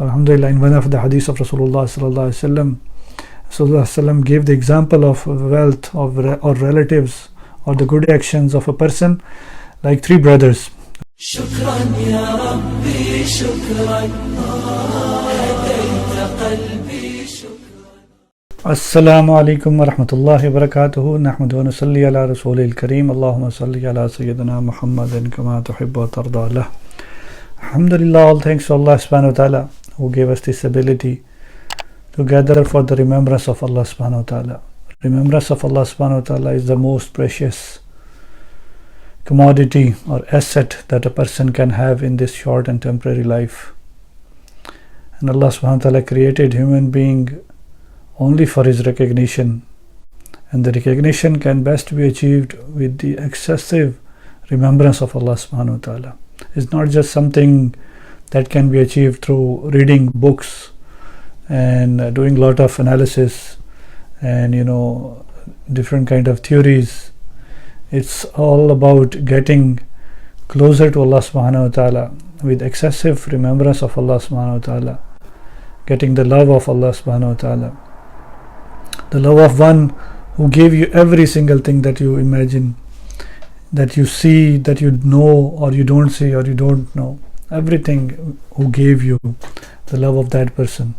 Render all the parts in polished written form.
So alhamdulillah, in one of the hadith of Rasulullah sallallahu alaihi wasallam gave the example of wealth or relatives or the good actions of a person like three brothers. شكرا يا ربي شكرا هديت قلبي شكرا. Assalamu alaikum wa rahmatullahi wa barakatuhu. Nahmadu wa nusalli ala rasulil kareem. Allahumma salli ala sayyidina Muhammadin kama tuhibbu wa tarda lah. Alhamdulillah, all thanks to Allah subhanahu wa ta'ala who gave us this ability to gather for the remembrance of Allah subhanahu wa ta'ala. Remembrance of Allah subhanahu wa ta'ala is the most precious commodity or asset that a person can have in this short and temporary life. And Allah subhanahu wa ta'ala created human being only for his recognition, and the recognition can best be achieved with the excessive remembrance of Allah subhanahu wa ta'ala. It's not just something that can be achieved through reading books and doing a lot of analysis and different kind of theories. It's all about getting closer to Allah subhanahu wa ta'ala with excessive remembrance of Allah subhanahu wa ta'ala, getting the love of Allah subhanahu wa ta'ala, the love of one who gave you every single thing that you imagine, that you see, that you know, or you don't see, or you don't know. Everything who gave you, the love of that person.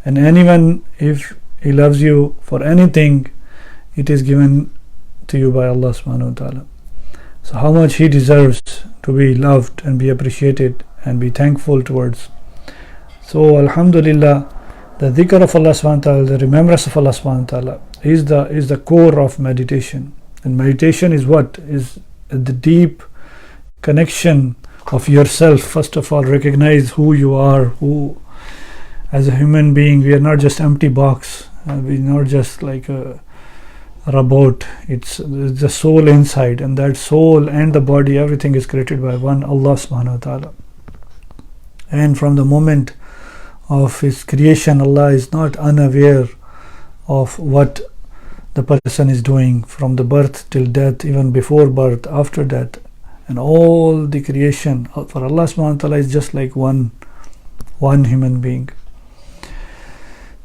And anyone, if he loves you for anything, it is given to you by Allah subhanahu wa ta'ala. So how much he deserves to be loved and be appreciated and be thankful towards. So alhamdulillah, the Zikr of Allah subhanahu wa ta'ala, the remembrance of Allah subhanahu wa ta'ala is the core of meditation. And meditation is what? Is the deep connection of yourself. First of all, recognize who you are, who as a human being, we are not just empty box, we're not just like a robot. It's the soul inside, and that soul and the body, everything is created by one Allah subhanahu wa ta'ala. And from the moment of his creation, Allah is not unaware of what the person is doing from the birth till death, even before birth, after death, and all the creation for Allah subhanahu wa ta'ala is just like one human being.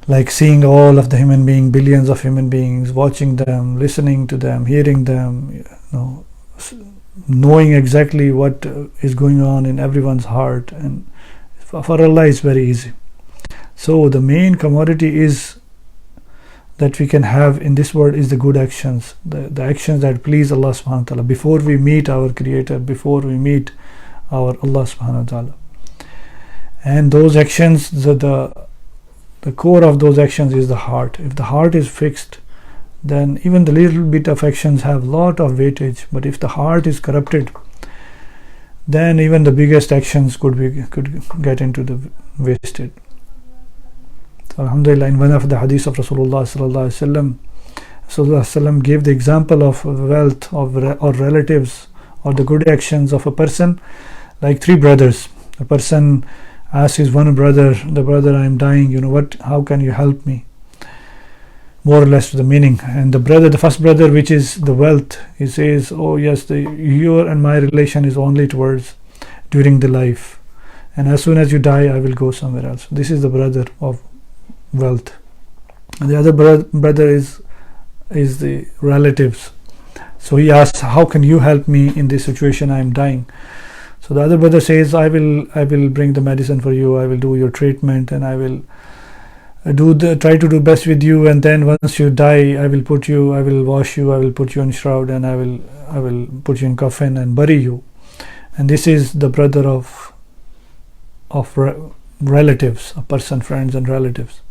Like seeing all of the human beings, billions of human beings, watching them, listening to them, hearing them, knowing exactly what is going on in everyone's heart. And for Allah it's very easy. So the main commodity is that we can have in this world is the good actions, the actions that please Allah subhanahu wa ta'ala before we meet our creator, before we meet our Allah subhanahu wa ta'ala. And those actions, the core of those actions is the heart. If the heart is fixed, then even the little bit of actions have lot of weightage. But if the heart is corrupted, then even the biggest actions could get into the wasted. So alhamdulillah, in one of the hadith of Rasulullah sallallahu alaihi wasallam gave the example of wealth or relatives or the good actions of a person like three brothers. A person asks his one brother, the brother, I am dying, how can you help me? More or less to the meaning. And the first brother, which is the wealth, he says, oh yes, your and my relation is only towards during the life, and as soon as you die I will go somewhere else. This is the brother of wealth. And the other brother is the relatives. So he asks, how can you help me in this situation? I am dying. So the other brother says, I will bring the medicine for you, I will do your treatment, and I will try to do best with you, and then once you die I will wash you, I will put you in shroud, and I will put you in coffin and bury you. And this is the brother of relatives, a person, friends and relatives.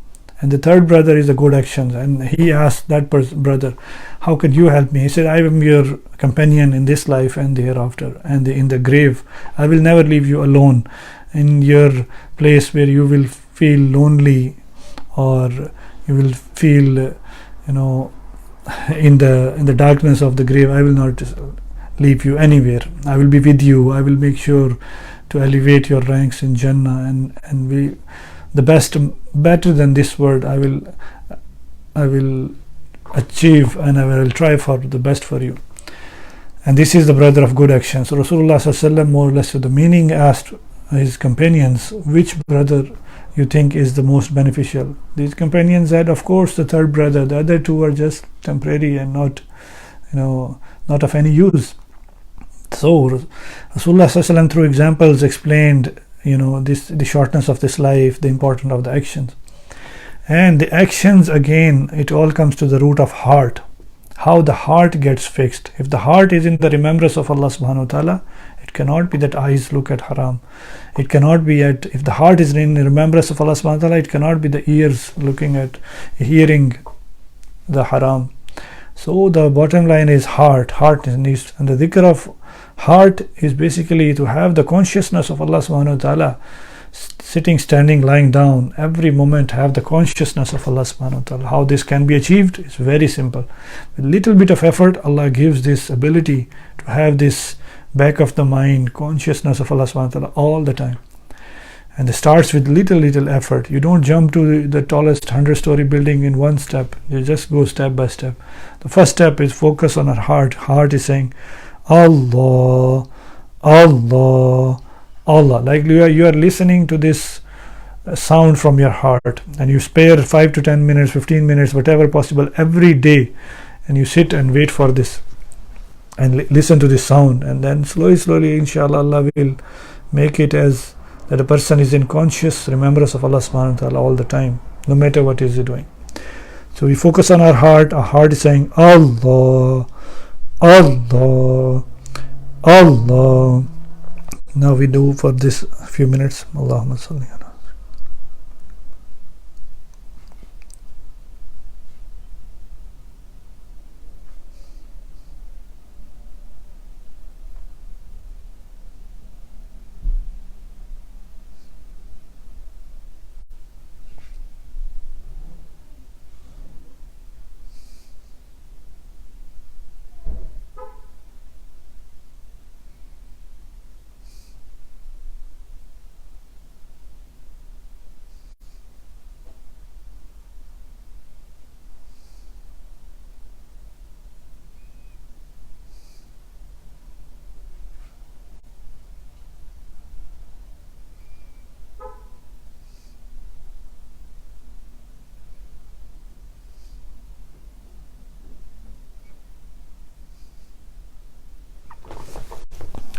And the third brother is the good actions, and he asked that brother, how could you help me? He said, I am your companion in this life and the hereafter, and in the grave I will never leave you alone in your place where you will feel lonely, or you will feel in the darkness of the grave. I will not leave you anywhere. I will be with you. I will make sure to elevate your ranks in Jannah, and we the better than this world I will achieve, and I will try for the best for you. And this is the brother of good actions. So Rasulullah sallallahu alaihi wasallam, more or less with the meaning, asked his companions, which brother you think is the most beneficial? These companions said, of course, the third brother. The other two are just temporary and not of any use. So Rasulullah ﷺ through examples explained the shortness of this life, the importance of the actions. And the actions, again, it all comes to the root of heart. How the heart gets fixed. If the heart is in the remembrance of Allah subhanahu wa ta'ala, it cannot be that eyes look at haram. It cannot be if the heart is in remembrance of Allah subhanahu wa ta'ala, it cannot be the ears hearing the haram. So the bottom line is heart needs, and the dhikr of heart is basically to have the consciousness of Allah subhanahu wa ta'ala, sitting, standing, lying down, every moment have the consciousness of Allah subhanahu wa ta'ala. How this can be achieved is very simple. With little bit of effort, Allah gives this ability to have this back of the mind consciousness of Allah subhanahu wa ta'ala all the time. And it starts with little effort. You don't jump to the tallest 100-story building in one step. You just go step by step. The first step is focus on our heart. Heart is saying Allah, Allah, Allah. Like you are listening to this sound from your heart, and you spare 5 to 10 minutes, 15 minutes, whatever possible every day, and you sit and wait for this and listen to this sound, and then slowly inshallah Allah will make it as that a person is in conscious remembrance of Allah subhanahu wa ta'ala all the time, no matter what is he doing. So we focus on our heart. Our heart is saying Allah, Allah, Allah. Now we do for this few minutes Allahumma salli ala.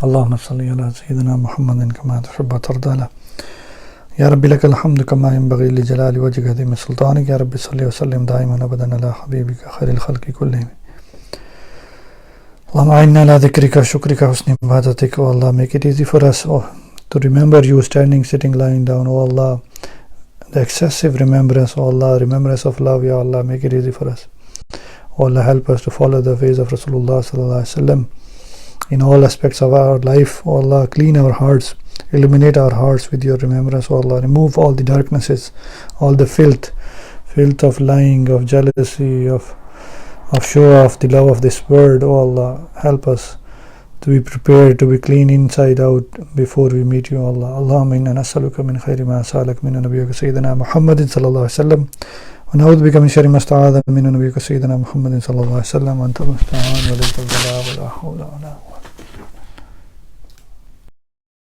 اللهم صل على سيدنا محمد كما تحب وترضى له يا رب لك الحمد كما ينبغي لجلال وجهك عظيم سلطانك يا رب صل وسلم دائما ابدا على حبيبك خير الخلق كلهم اللهم أعنا على ذكرك وشكرك وحسن عبادتك. Oh Allah, make it easy for us to remember you standing, sitting, lying down. Oh Allah, the excessive remembrance. Oh Allah, remembrance of love. Ya Allah, make it easy for us. Oh Allah, help us to follow the ways of Rasulullah sallallahu alaihi wasallam in all aspects of our life. Oh Allah, clean our hearts, illuminate our hearts with your remembrance. Oh Allah, remove all the darknesses, all the filth of lying, of jealousy, of show off, the love of this world. Oh Allah, help us to be prepared, to be clean inside out before we meet you. Allah, Allahumma inna nas'aluka min khayri ma sa'alak min nabiyyika sayyidina Muhammadin sallallahu alaihi wasallam wa na'udhu bika min sharri ma sta'adha min nabiyyika sayyidina Muhammadin sallallahu alaihi wasallam wa anta musta'an wa la hawla wa la